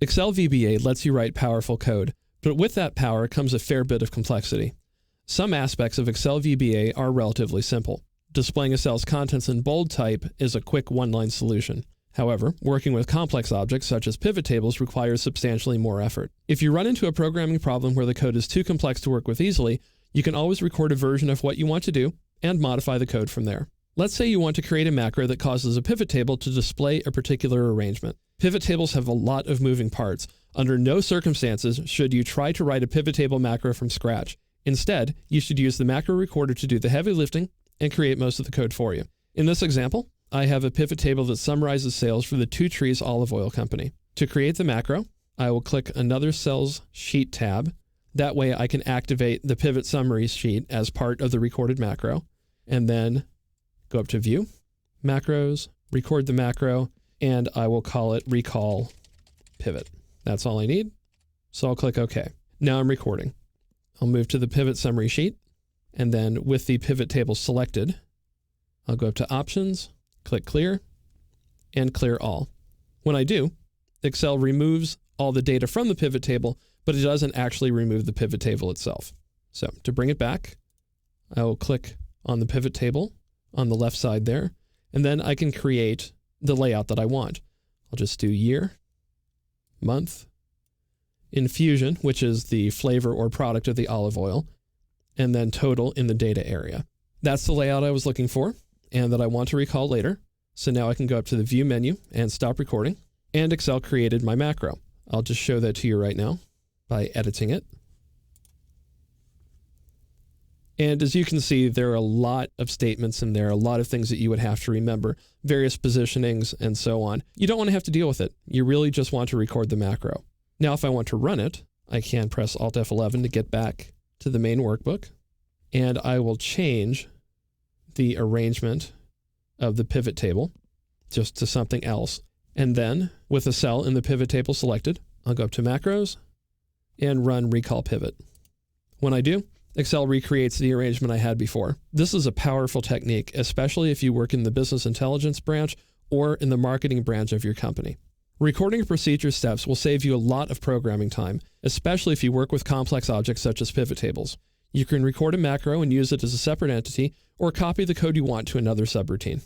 Excel VBA lets you write powerful code, but with that power comes a fair bit of complexity. Some aspects of Excel VBA are relatively simple. Displaying a cell's contents in bold type is a quick one-line solution. However, working with complex objects such as pivot tables requires substantially more effort. If you run into a programming problem where the code is too complex to work with easily, you can always record a version of what you want to do and modify the code from there. Let's say you want to create a macro that causes a pivot table to display a particular arrangement. Pivot tables have a lot of moving parts. Under no circumstances should you try to write a pivot table macro from scratch. Instead, you should use the macro recorder to do the heavy lifting and create most of the code for you. In this example, I have a pivot table that summarizes sales for the Two Trees Olive Oil Company. To create the macro, I will click another cell's sheet tab. That way I can activate the pivot summary sheet as part of the recorded macro, and then go up to View, Macros, record the macro, and I will call it Recall Pivot. That's all I need. So I'll click OK. Now I'm recording. I'll move to the pivot summary sheet, and then with the pivot table selected, I'll go up to Options, click Clear, and clear all. When I do, Excel removes all the data from the pivot table, but it doesn't actually remove the pivot table itself. So to bring it back, I will click on the pivot table on the left side there, and then I can create the layout that I want. I'll just do year, month, infusion, which is the flavor or product of the olive oil, and then total in the data area. That's the layout I was looking for and that I want to recall later. So now I can go up to the View menu and stop recording, and Excel created my macro. I'll just show that to you right now by editing it. And as you can see, there are a lot of statements in there, a lot of things that you would have to remember, various positionings and so on. You don't want to have to deal with it. You really just want to record the macro. Now, if I want to run it, I can press Alt F11 to get back to the main workbook, and I will change the arrangement of the pivot table just to something else. And then with a cell in the pivot table selected, I'll go up to Macros and run Recall Pivot. When I do, Excel recreates the arrangement I had before. This is a powerful technique, especially if you work in the business intelligence branch or in the marketing branch of your company. Recording procedure steps will save you a lot of programming time, especially if you work with complex objects such as pivot tables. You can record a macro and use it as a separate entity, or copy the code you want to another subroutine.